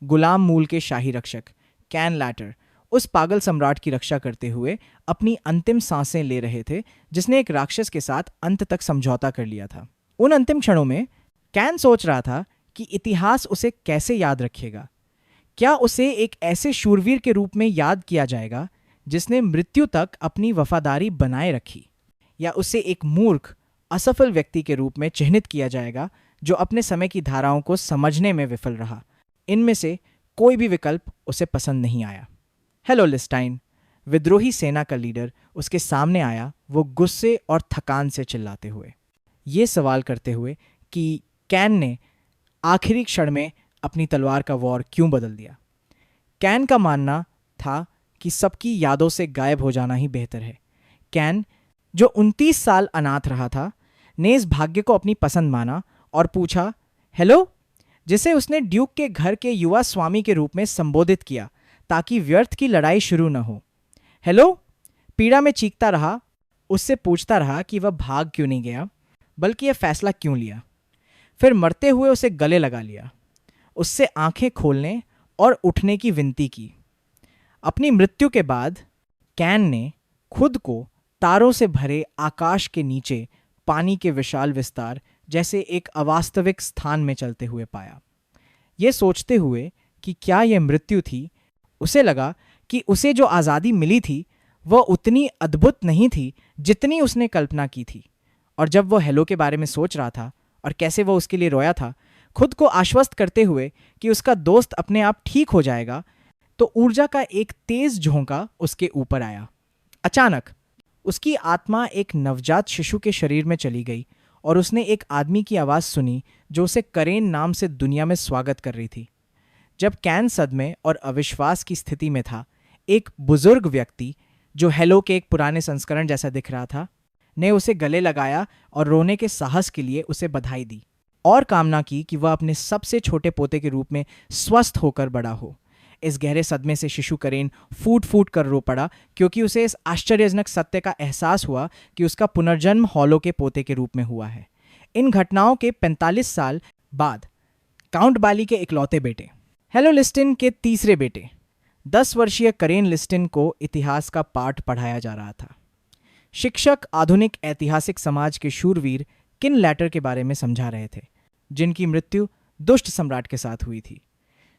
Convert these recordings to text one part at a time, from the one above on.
गुलाम मूल के शाही रक्षक कैन लैटर उस पागल सम्राट की रक्षा करते हुए अपनी अंतिम सांसें ले रहे थे, जिसने एक राक्षस के साथ अंत तक समझौता कर लिया था। उन अंतिम क्षणों में कैन सोच रहा था कि इतिहास उसे कैसे याद रखेगा। क्या उसे एक ऐसे शूरवीर के रूप में याद किया जाएगा जिसने मृत्यु तक अपनी वफादारी बनाए रखी, या उसे एक मूर्ख असफल व्यक्ति के रूप में चिन्हित किया जाएगा जो अपने समय की धाराओं को समझने में विफल रहा। इनमें से कोई भी विकल्प उसे पसंद नहीं आया। हेलो लिस्टाइन, विद्रोही सेना का लीडर उसके सामने आया, वो गुस्से और थकान से चिल्लाते हुए, ये सवाल करते हुए कि कैन ने आखिरी क्षण में अपनी तलवार का वार क्यों बदल दिया। कैन का मानना था कि सबकी यादों से गायब हो जाना ही बेहतर है। कैन, जो 29 साल अनाथ रहा था, ने इस भाग्य को अपनी पसंद माना और पूछा, हेलो, जिसे उसने ड्यूक के घर के युवा स्वामी के रूप में संबोधित किया ताकि व्यर्थ की लड़ाई शुरू न हो। हेलो, पीड़ा में चीखता रहा, उससे पूछता रहा कि वह भाग क्यों नहीं गया, बल्कि यह फैसला क्यों लिया। फिर मरते हुए उसे गले लगा लिया, उससे आंखें खोलने और उठने की विनती की। अपनी मृत्यु के बाद कैन ने खुद को तारों से भरे आकाश के नीचे पानी के विशाल विस्तार जैसे एक अवास्तविक स्थान में चलते हुए पाया। यह सोचते हुए कि क्या यह मृत्यु थी, उसे लगा कि उसे जो आज़ादी मिली थी वह उतनी अद्भुत नहीं थी जितनी उसने कल्पना की थी। और जब वह हेलो के बारे में सोच रहा था और कैसे वह उसके लिए रोया था, खुद को आश्वस्त करते हुए कि उसका दोस्त अपने आप ठीक हो जाएगा, तो ऊर्जा का एक तेज झोंका उसके ऊपर आया। अचानक उसकी आत्मा एक नवजात शिशु के शरीर में चली गई और उसने एक आदमी की आवाज़ सुनी जो उसे करेन नाम से दुनिया में स्वागत कर रही थी। जब कैन सदमे और अविश्वास की स्थिति में था, एक बुजुर्ग व्यक्ति जो हेलो के एक पुराने संस्करण जैसा दिख रहा था, ने उसे गले लगाया और रोने के साहस के लिए उसे बधाई दी और कामना की कि वह अपने सबसे छोटे पोते के रूप में स्वस्थ होकर बड़ा हो। इस गहरे सदमे से शिशु करेन फूट फूट कर रो पड़ा, क्योंकि उसे इस आश्चर्यजनक सत्य का एहसास हुआ कि उसका पुनर्जन्म हॉलो के पोते के रूप में हुआ है। इन घटनाओं के 45 साल बाद काउंट बाली के इकलौते बेटे हेलो लिस्टिन के तीसरे बेटे 10 वर्षीय करेन लिस्टिन को इतिहास का पाठ पढ़ाया जा रहा था। शिक्षक आधुनिक ऐतिहासिक समाज के शूरवीर किन लैटर के बारे में समझा रहे थे, जिनकी मृत्यु दुष्ट सम्राट के साथ हुई थी।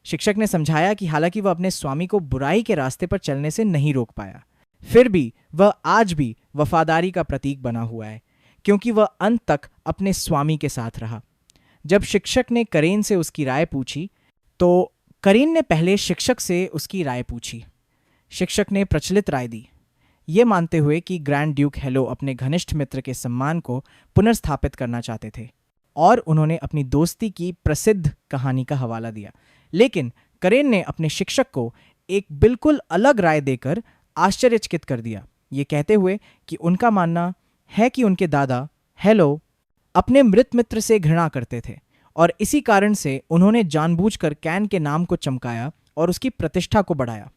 शिक्षक ने समझाया कि हालांकि वह अपने स्वामी को बुराई के रास्ते पर चलने से नहीं रोक पाया, फिर भी वह आज भी वफादारी का प्रतीक बना हुआ है, क्योंकि वह अंत तक अपने स्वामी के साथ रहा। जब शिक्षक ने करेन से उसकी राय पूछी, तो करेन ने पहले शिक्षक से उसकी राय पूछी। शिक्षक ने प्रचलित राय दी, ये मानते हुए कि ग्रैंड ड्यूक हेलो अपने घनिष्ठ मित्र के सम्मान को पुनर्स्थापित करना चाहते थे, और उन्होंने अपनी दोस्ती की प्रसिद्ध कहानी का हवाला दिया। लेकिन करेन ने अपने शिक्षक को एक बिल्कुल अलग राय देकर आश्चर्यचकित कर दिया, ये कहते हुए कि उनका मानना है कि उनके दादा हेलो अपने मृत मित्र से घृणा करते थे, और इसी कारण से उन्होंने जानबूझकर कैन के नाम को चमकाया और उसकी प्रतिष्ठा को बढ़ाया।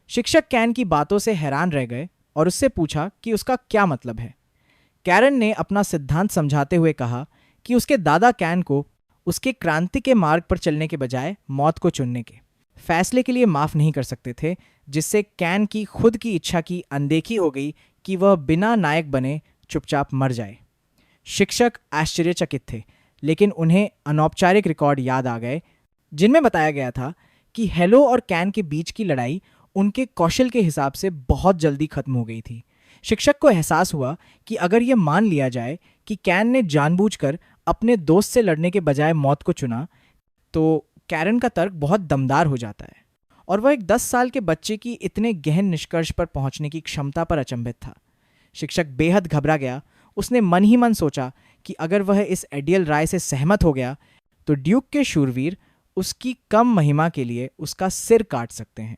शिक्षक कैन की बातों से हैरान रह गए और उससे पूछा कि उसका क्या मतलब है। कैरन ने अपना सिद्धांत समझाते हुए कहा कि उसके दादा कैन को उसके क्रांति के मार्ग पर चलने के बजाय मौत को चुनने के फैसले के लिए माफ नहीं कर सकते थे, जिससे कैन की खुद की इच्छा की अनदेखी हो गई कि वह बिना नायक बने चुपचाप मर जाए। शिक्षक आश्चर्यचकित थे, लेकिन उन्हें अनौपचारिक रिकॉर्ड याद आ गए जिनमें बताया गया था कि हेलो और कैन के बीच की लड़ाई उनके कौशल के हिसाब से बहुत जल्दी खत्म हो गई थी। शिक्षक को एहसास हुआ कि अगर यह मान लिया जाए कि कैन ने जानबूझकर अपने दोस्त से लड़ने के बजाय मौत को चुना, तो कैरन का तर्क बहुत दमदार हो जाता है, और वह एक 10 साल के बच्चे की इतने गहन निष्कर्ष पर पहुंचने की क्षमता पर अचंभित था। शिक्षक बेहद घबरा गया। उसने मन ही मन सोचा कि अगर वह इस आइडियल राय से सहमत हो गया तो ड्यूक के शूरवीर उसकी कम महिमा के लिए उसका सिर काट सकते हैं।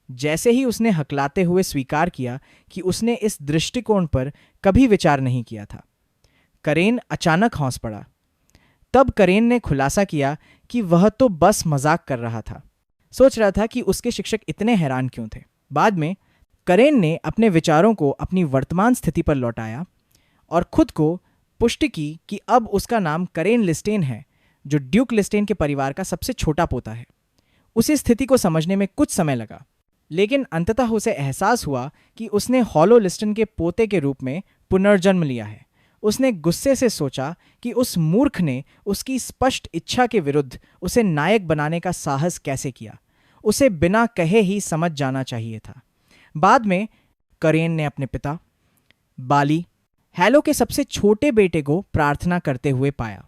जैसे ही उसने हकलाते हुए स्वीकार किया कि उसने इस दृष्टिकोण पर कभी विचार नहीं किया था, करेन अचानक हौंस पड़ा। तब करेन ने खुलासा किया कि वह तो बस मजाक कर रहा था। सोच रहा था कि उसके शिक्षक इतने हैरान क्यों थे। बाद में करेन ने अपने विचारों को अपनी वर्तमान स्थिति पर लौटाया और खुद को पुष्टि की कि अब उसका नाम करेन लिस्टेन है, जो ड्यूक लिस्टेन के परिवार का सबसे छोटा पोता है। उसे स्थिति को समझने में कुछ समय लगा, लेकिन अंततः उसे एहसास हुआ कि उसने हॉलो लिस्टन के पोते के रूप में पुनर्जन्म लिया है। उसने गुस्से से सोचा कि उस मूर्ख ने उसकी स्पष्ट इच्छा के विरुद्ध उसे नायक बनाने का साहस कैसे किया। उसे बिना कहे ही समझ जाना चाहिए था। बाद में करेन ने अपने पिता बाली, हैलो के सबसे छोटे बेटे को प्रार्थना करते हुए पाया।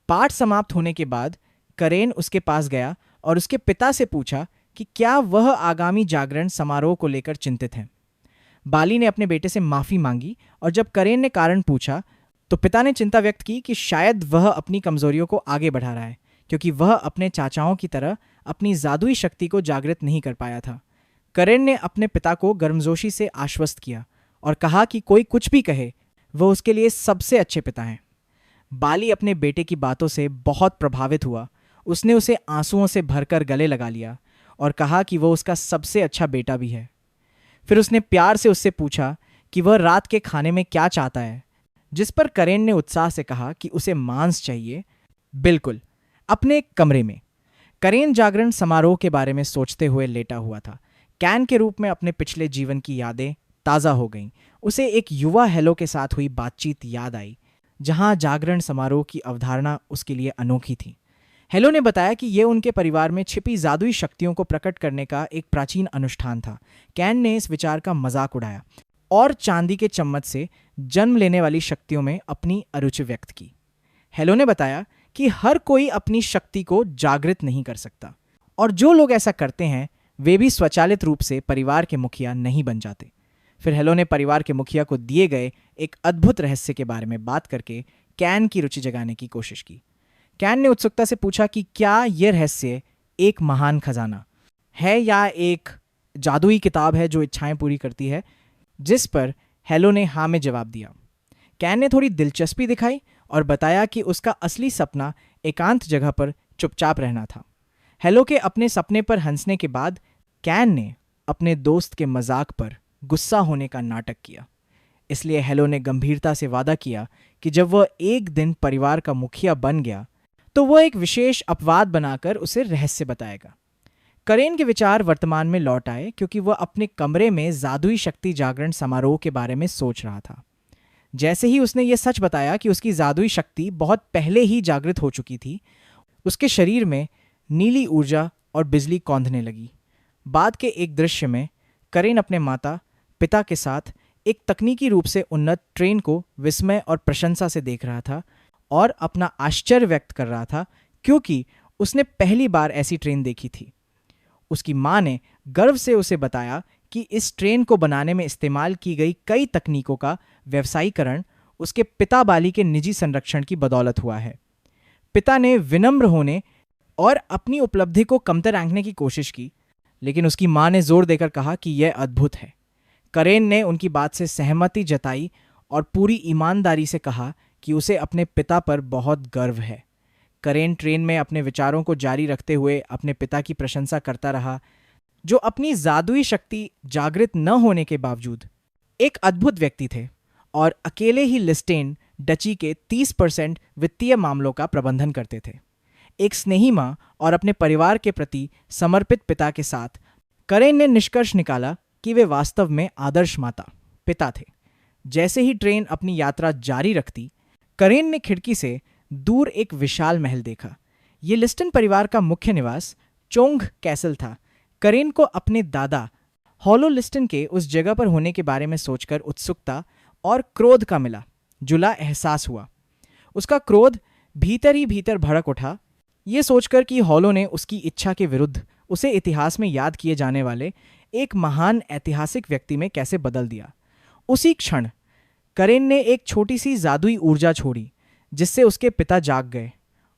पाठ समाप्त होने के बाद करेन उसके पास गया और उसके पिता से पूछा कि क्या वह आगामी जागरण समारोह को लेकर चिंतित हैं। बाली ने अपने बेटे से माफी मांगी और जब करेन ने कारण पूछा तो पिता ने चिंता व्यक्त की कि शायद वह अपनी कमजोरियों को आगे बढ़ा रहा है, क्योंकि वह अपने चाचाओं की तरह अपनी जादुई शक्ति को जागृत नहीं कर पाया था। करेन ने अपने पिता को गर्मजोशी से आश्वस्त किया और कहा कि कोई कुछ भी कहे, वह उसके लिए सबसे अच्छे पिता हैं। बाली अपने बेटे की बातों से बहुत प्रभावित हुआ। उसने उसे आंसुओं से भरकर गले लगा लिया और कहा कि वह उसका सबसे अच्छा बेटा भी है। फिर उसने प्यार से उससे पूछा कि वह रात के खाने में क्या चाहता है, जिस पर करेन ने उत्साह से कहा कि उसे मांस चाहिए। बिल्कुल, अपने कमरे में। करेन जागरण समारोह के बारे में सोचते हुए लेटा हुआ था। कैन के रूप में अपने पिछले जीवन की यादें ताज़ा हो गईं। उसे एक युवा हेलो के साथ हुई बातचीत याद आई, जहां जागरण समारोह की अवधारणा उसके लिए अनोखी थी। हेलो ने बताया कि यह उनके परिवार में छिपी जादुई शक्तियों को प्रकट करने का एक प्राचीन अनुष्ठान था। कैन ने इस विचार का मजाक उड़ाया और चांदी के चम्मच से जन्म लेने वाली शक्तियों में अपनी अरुचि व्यक्त की। हेलो ने बताया कि हर कोई अपनी शक्ति को जागृत नहीं कर सकता, और जो लोग ऐसा करते हैं वे भी स्वचालित रूप से परिवार के मुखिया नहीं बन जाते। फिर हेलो ने परिवार के मुखिया को दिए गए एक अद्भुत रहस्य के बारे में बात करके कैन की रुचि जगाने की कोशिश की। कैन ने उत्सुकता से पूछा कि क्या यह रहस्य एक महान खजाना है या एक जादुई किताब है जो इच्छाएं पूरी करती है, जिस पर हेलो ने हाँ में जवाब दिया। कैन ने थोड़ी दिलचस्पी दिखाई और बताया कि उसका असली सपना एकांत जगह पर चुपचाप रहना था। हेलो के अपने सपने पर हंसने के बाद कैन ने अपने दोस्त के मजाक पर गुस्सा होने का नाटक किया। इसलिए हेलो ने गंभीरता से वादा किया कि जब वह एक दिन परिवार का मुखिया बन गया तो वह एक विशेष अपवाद बनाकर उसे रहस्य बताएगा। करेन के विचार वर्तमान में लौट आए क्योंकि वह अपने कमरे में जादुई शक्ति जागरण समारोह के बारे में सोच रहा था। जैसे ही उसने यह सच बताया कि उसकी जादुई शक्ति बहुत पहले ही जागृत हो चुकी थी, उसके शरीर में नीली ऊर्जा और बिजली कौंधने लगी। बाद के एक दृश्य में करेन अपने माता पिता के साथ एक तकनीकी रूप से उन्नत ट्रेन को विस्मय और प्रशंसा से देख रहा था और अपना आश्चर्य व्यक्त कर रहा था, क्योंकि उसने पहली बार ऐसी ट्रेन देखी थी। उसकी मां ने गर्व से उसे बताया कि इस ट्रेन को बनाने में इस्तेमाल की गई कई तकनीकों का व्यवसायीकरण उसके पिता बाली के निजी संरक्षण की बदौलत हुआ है। पिता ने विनम्र होने और अपनी उपलब्धि को कमतर आंकने की कोशिश की, लेकिन उसकी मां ने जोर देकर कहा कि यह अद्भुत है। करेन ने उनकी बात से सहमति जताई और पूरी ईमानदारी से कहा कि उसे अपने पिता पर बहुत गर्व है। करेन ट्रेन में अपने विचारों को जारी रखते हुए अपने पिता की प्रशंसा करता रहा, जो अपनी जादुई शक्ति जागृत न होने के बावजूद एक अद्भुत व्यक्ति थे और अकेले ही लिस्टेन डची के 30% वित्तीय मामलों का प्रबंधन करते थे। एक स्नेही मां और अपने परिवार के प्रति समर्पित पिता के साथ करेन ने निष्कर्ष निकाला कि वे वास्तव में आदर्श माता पिता थे। जैसे ही ट्रेन अपनी यात्रा जारी रखती, करेन ने खिड़की से दूर एक विशाल महल देखा। यह लिस्टन परिवार का मुख्य निवास चोंग कैसल था। करेन को अपने दादा हॉलो लिस्टन के उस जगह पर होने के बारे में सोचकर उत्सुकता और क्रोध का मिला जुला एहसास हुआ। उसका क्रोध भीतर ही भीतर भड़क उठा, ये सोचकर कि हॉलो ने उसकी इच्छा के विरुद्ध उसे इतिहास में याद किए जाने वाले एक महान ऐतिहासिक व्यक्ति में कैसे बदल दिया। उसी क्षण करेन ने एक छोटी सी जादुई ऊर्जा छोड़ी जिससे उसके पिता जाग गए,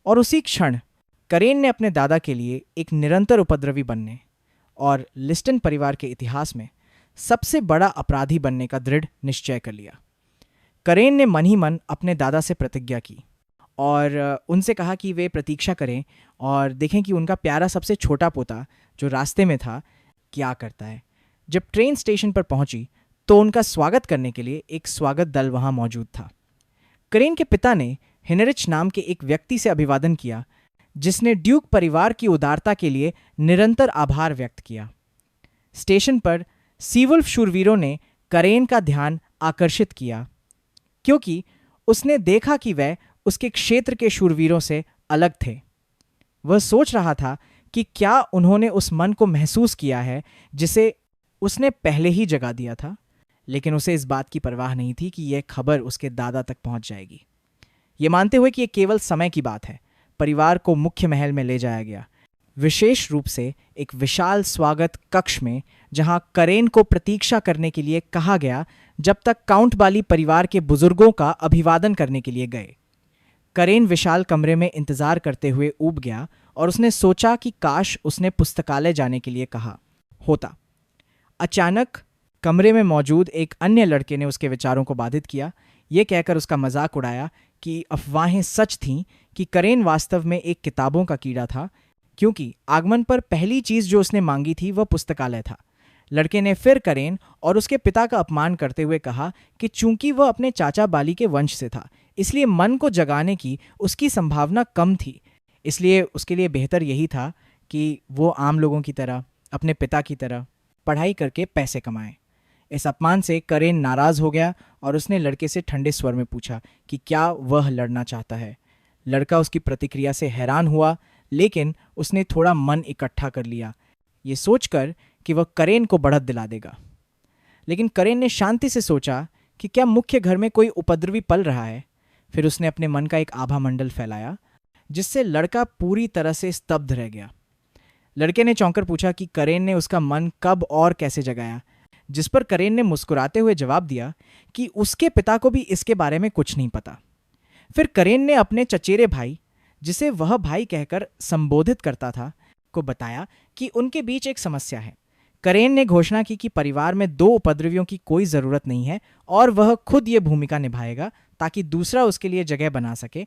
और उसी क्षण करेन ने अपने दादा के लिए एक निरंतर उपद्रवी बनने और लिस्टन परिवार के इतिहास में सबसे बड़ा अपराधी बनने का दृढ़ निश्चय कर लिया। करेन ने मन ही मन अपने दादा से प्रतिज्ञा की और उनसे कहा कि वे प्रतीक्षा करें और देखें कि उनका प्यारा सबसे छोटा पोता जो रास्ते में था क्या करता है। जब ट्रेन स्टेशन पर पहुंची तो उनका स्वागत करने के लिए एक स्वागत दल वहां मौजूद था। करेन के पिता ने हेनरिच नाम के एक व्यक्ति से अभिवादन किया जिसने ड्यूक परिवार की उदारता के लिए निरंतर आभार व्यक्त किया। स्टेशन पर सीवुल्फ शूरवीरों ने करेन का ध्यान आकर्षित किया क्योंकि उसने देखा कि वह उसके क्षेत्र के शूरवीरों से अलग थे। वह सोच रहा था कि क्या उन्होंने उस मन को महसूस किया है जिसे उसने पहले ही जगा दिया था, लेकिन उसे इस बात की परवाह नहीं थी कि यह खबर उसके दादा तक पहुंच जाएगी। ये मानते हुए कि यह केवल समय की बात है, परिवार को मुख्य महल में ले जाया गया, विशेष रूप से एक विशाल स्वागत कक्ष में, जहां करेन को प्रतीक्षा करने के लिए कहा गया जब तक काउंट बाली परिवार के बुजुर्गों का अभिवादन करने के लिए गए। करेन विशाल कमरे में इंतजार करते हुए ऊब गया और उसने सोचा कि काश उसने पुस्तकालय जाने के लिए कहा होता। अचानक कमरे में मौजूद एक अन्य लड़के ने उसके विचारों को बाधित किया, ये कहकर उसका मजाक उड़ाया कि अफवाहें सच थीं कि करेन वास्तव में एक किताबों का कीड़ा था, क्योंकि आगमन पर पहली चीज जो उसने मांगी थी वह पुस्तकालय था। लड़के ने फिर करेन और उसके पिता का अपमान करते हुए कहा कि चूंकि वह अपने चाचा बाली के वंश से था, इसलिए मन को जगाने की उसकी संभावना कम थी, इसलिए उसके लिए बेहतर यही था कि वो आम लोगों की तरह, अपने पिता की तरह पढ़ाई करके पैसे कमाए। इस अपमान से करेन नाराज हो गया और उसने लड़के से ठंडे स्वर में पूछा कि क्या वह लड़ना चाहता है। लड़का उसकी प्रतिक्रिया से हैरान हुआ, लेकिन उसने थोड़ा मन इकट्ठा कर लिया, ये सोचकर कि वह करेन को बढ़त दिला देगा। लेकिन करेन ने शांति से सोचा कि क्या मुख्य घर में कोई उपद्रवी पल रहा है। फिर उसने अपने मन का एक आभा मंडल फैलाया, जिससे लड़का पूरी तरह से स्तब्ध रह गया। लड़के ने चौंकर पूछा कि करेन ने उसका मन कब और कैसे जगाया, जिस पर करेन ने मुस्कुराते हुए जवाब दिया कि उसके पिता को भी इसके बारे में कुछ नहीं पता। फिर करेन ने अपने चचेरे भाई, जिसे वह भाई कहकर संबोधित करता था, को बताया कि उनके बीच एक समस्या है। करेन ने घोषणा की कि परिवार में 2 उपद्रवियों की कोई जरूरत नहीं है और वह खुद ये भूमिका निभाएगा ताकि दूसरा उसके लिए जगह बना सके,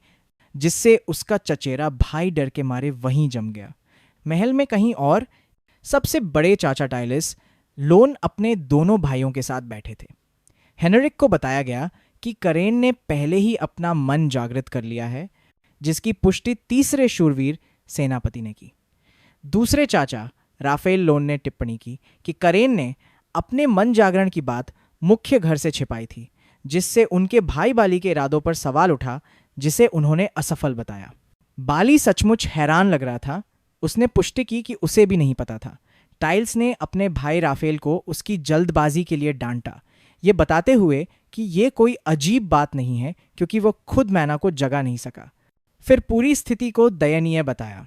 जिससे उसका चचेरा भाई डर के मारे वहीं जम गया। महल में कहीं और सबसे बड़े चाचा टाइलिस लोन अपने दोनों भाइयों के साथ बैठे थे। हेनरिक को बताया गया कि करेन ने पहले ही अपना मन जागृत कर लिया है, जिसकी पुष्टि तीसरे शूरवीर सेनापति ने की। दूसरे चाचा राफेल लोन ने टिप्पणी की कि करेन ने अपने मन जागरण की बात मुख्य घर से छिपाई थी, जिससे उनके भाई बाली के इरादों पर सवाल उठा, जिसे उन्होंने असफल बताया। बाली सचमुच हैरान लग रहा था। उसने पुष्टि की कि उसे भी नहीं पता था। टाइल्स ने अपने भाई राफेल को उसकी जल्दबाजी के लिए डांटा, ये बताते हुए कि ये कोई अजीब बात नहीं है क्योंकि वो खुद मैना को जगा नहीं सका। फिर पूरी स्थिति को दयनीय बताया।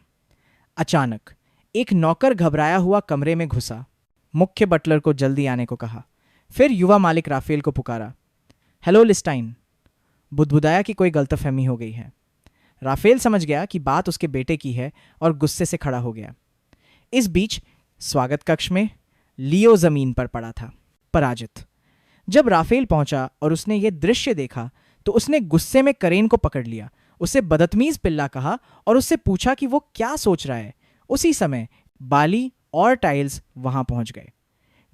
अचानक एक नौकर घबराया हुआ कमरे में घुसा, मुख्य बटलर को जल्दी आने को कहा। फिर युवा मालिक राफेल को पुकारा। हेलो लिस्टाइन, बुदबुदाया कि कोई गलतफहमी हो गई है। राफेल समझ गया कि बात उसके बेटे की है और गुस्से से खड़ा हो गया। इस बीच स्वागत कक्ष में लियो जमीन पर पड़ा था, पराजित। जब राफेल पहुंचा और उसने ये दृश्य देखा तो उसने गुस्से में करेन को पकड़ लिया, उसे बदतमीज पिल्ला कहा और उससे पूछा कि वो क्या सोच रहा है। उसी समय बाली और टाइल्स वहां पहुंच गए।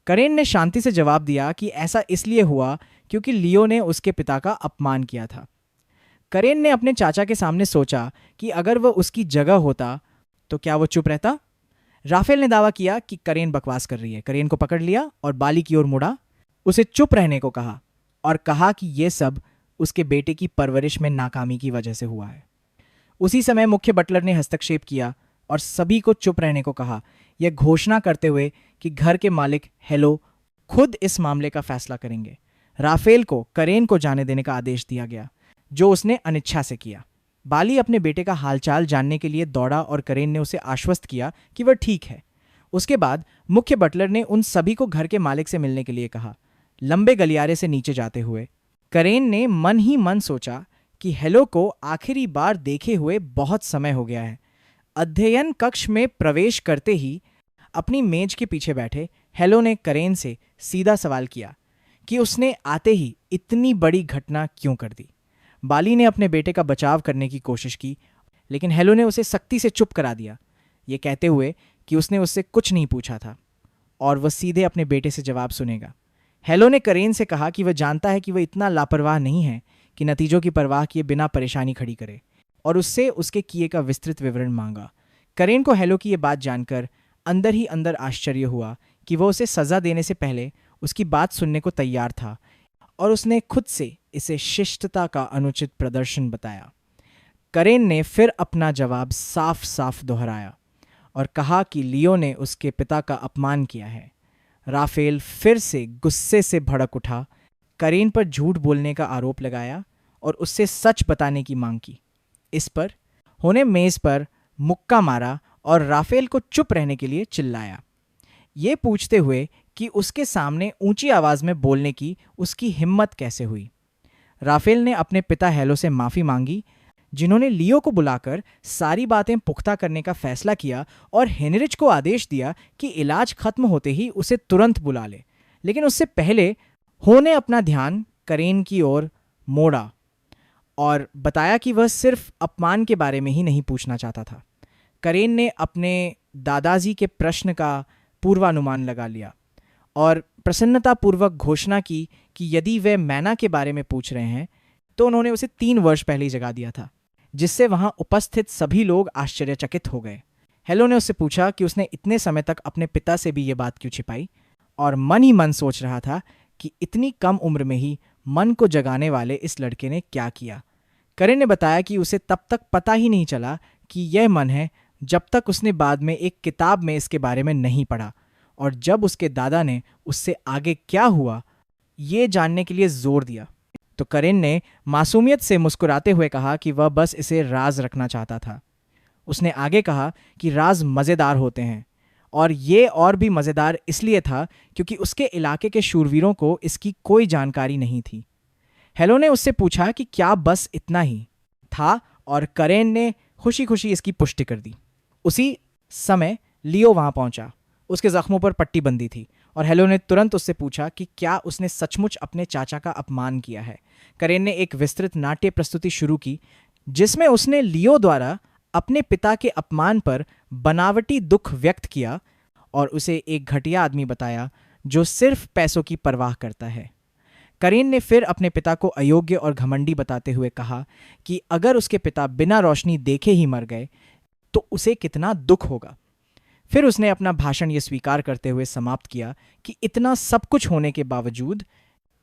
करेन ने शांति से जवाब दिया कि ऐसा इसलिए हुआ क्योंकि लियो ने उसके पिता का अपमान किया था। करेन ने अपने चाचा के सामने सोचा कि अगर वह उसकी जगह होता तो क्या वो चुप रहता। राफेल ने दावा किया कि करेन बकवास कर रही है। करेन को पकड़ लिया और बाली की ओर मुड़ा, उसे चुप रहने को कहा और कहा कि यह सब उसके बेटे की परवरिश में नाकामी की वजह से हुआ है। उसी समय मुख्य बटलर ने हस्तक्षेप किया और सभी को चुप रहने को कहा, यह घोषणा करते हुए कि घर के मालिक हेलो खुद इस मामले का फैसला करेंगे। राफेल को करेन को जाने देने का आदेश दिया गया, जो उसने अनिच्छा से किया। बाली अपने बेटे का हालचाल जानने के लिए दौड़ा और करेन ने उसे आश्वस्त किया कि वह ठीक है। उसके बाद मुख्य बटलर ने उन सभी को घर के मालिक से मिलने के लिए कहा। लंबे गलियारे से नीचे जाते हुए करेन ने मन ही मन सोचा कि हेलो को आखिरी बार देखे हुए बहुत समय हो गया है। अध्ययन कक्ष में प्रवेश करते ही अपनी मेज के पीछे बैठे हेलो ने करेन से सीधा सवाल किया कि उसने आते ही इतनी बड़ी घटना क्यों कर दी। बाली ने अपने बेटे का बचाव करने की कोशिश की, लेकिन हेलो ने उसे सख्ती से चुप करा दिया, ये कहते हुए कि उसने उससे कुछ नहीं पूछा था और वह सीधे अपने बेटे से जवाब सुनेगा। हेलो ने करेन से कहा कि वह जानता है कि वह इतना लापरवाह नहीं है कि नतीजों की परवाह किए बिना परेशानी खड़ी करे। और उससे उसके किए का विस्तृत विवरण मांगा। करेन को हेलो की ये बात जानकर अंदर ही अंदर आश्चर्य हुआ कि वह उसे सज़ा देने से पहले उसकी बात सुनने को तैयार था, और उसने खुद से इसे शिष्टता का अनुचित प्रदर्शन बताया। करेन ने फिर अपना जवाब साफ साफ दोहराया और कहा कि लियो ने उसके पिता का अपमान किया है। राफेल फिर से गुस्से से भड़क उठा, करेन पर झूठ बोलने का आरोप लगाया और उससे सच बताने की मांग की। इस पर उन्हें मेज पर मुक्का मारा और राफेल को चुप रहने के लिए चिल्लाया, ये पूछते हुए कि उसके सामने ऊंची आवाज में बोलने की उसकी हिम्मत कैसे हुई। राफेल ने अपने पिता हेलो से माफी मांगी, जिन्होंने लियो को बुलाकर सारी बातें पुख्ता करने का फैसला किया और हेनरिच को आदेश दिया कि इलाज खत्म होते ही उसे तुरंत बुला ले। लेकिन उससे पहले हो ने अपना ध्यान करेन की ओर मोड़ा और बताया कि वह सिर्फ अपमान के बारे में ही नहीं पूछना चाहता था। करेन ने अपने दादाजी के प्रश्न का पूर्वानुमान लगा लिया और प्रसन्नतापूर्वक घोषणा की कि यदि वे मैना के बारे में पूछ रहे हैं तो उन्होंने उसे 3 वर्ष पहले ही जगा दिया था, जिससे वहां उपस्थित सभी लोग आश्चर्यचकित हो गए। हेलो ने उससे पूछा कि उसने इतने समय तक अपने पिता से भी ये बात क्यों छिपाई, और मन ही मन सोच रहा था कि इतनी कम उम्र में ही मन को जगाने वाले इस लड़के ने क्या किया। करेन ने बताया कि उसे तब तक पता ही नहीं चला कि यह मन है जब तक उसने बाद में एक किताब में इसके बारे में नहीं पढ़ा, और जब उसके दादा ने उससे आगे क्या हुआ ये जानने के लिए जोर दिया तो करेन ने मासूमियत से मुस्कुराते हुए कहा कि वह बस इसे राज रखना चाहता था। उसने आगे कहा कि राज मज़ेदार होते हैं, और ये और भी मज़ेदार इसलिए था क्योंकि उसके इलाके के शूरवीरों को इसकी कोई जानकारी नहीं थी। हेलो ने उससे पूछा कि क्या बस इतना ही था, और करेन ने खुशी खुशी इसकी पुष्टि कर दी। उसी समय लियो वहां पहुंचा। उसके जख्मों पर पट्टी बंधी थी और हेलो ने तुरंत उससे पूछा कि क्या उसने सचमुच अपने चाचा का अपमान किया है। करेन ने एक विस्तृत नाट्य प्रस्तुति शुरू की जिसमें उसने लियो द्वारा अपने पिता के अपमान पर बनावटी दुख व्यक्त किया और उसे एक घटिया आदमी बताया जो सिर्फ पैसों की परवाह करता है। करेन ने फिर अपने पिता को अयोग्य और घमंडी बताते हुए कहा कि अगर उसके पिता बिना रोशनी देखे ही मर गए तो उसे कितना दुख होगा। फिर उसने अपना भाषण ये स्वीकार करते हुए समाप्त किया कि इतना सब कुछ होने के बावजूद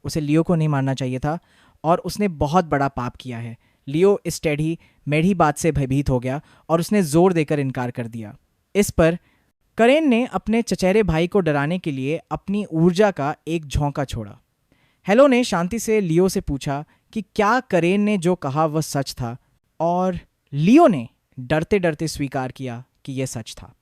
उसे लियो को नहीं मारना चाहिए था और उसने बहुत बड़ा पाप किया है। लियो इस टेढ़ी मेढ़ी बात से भयभीत हो गया और उसने जोर देकर इनकार कर दिया। इस पर करेन ने अपने चचेरे भाई को डराने के लिए अपनी ऊर्जा का एक झोंका छोड़ा। हेलो ने शांति से लियो से पूछा कि क्या करेन ने जो कहा वह सच था, और लियो ने डरते डरते स्वीकार किया कि यह सच था।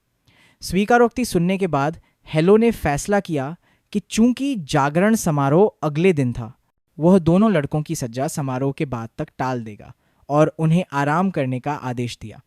स्वीकारोक्ति सुनने के बाद हेलो ने फैसला किया कि चूंकि जागरण समारोह अगले दिन था, वह दोनों लड़कों की सज्जा समारोह के बाद तक टाल देगा और उन्हें आराम करने का आदेश दिया।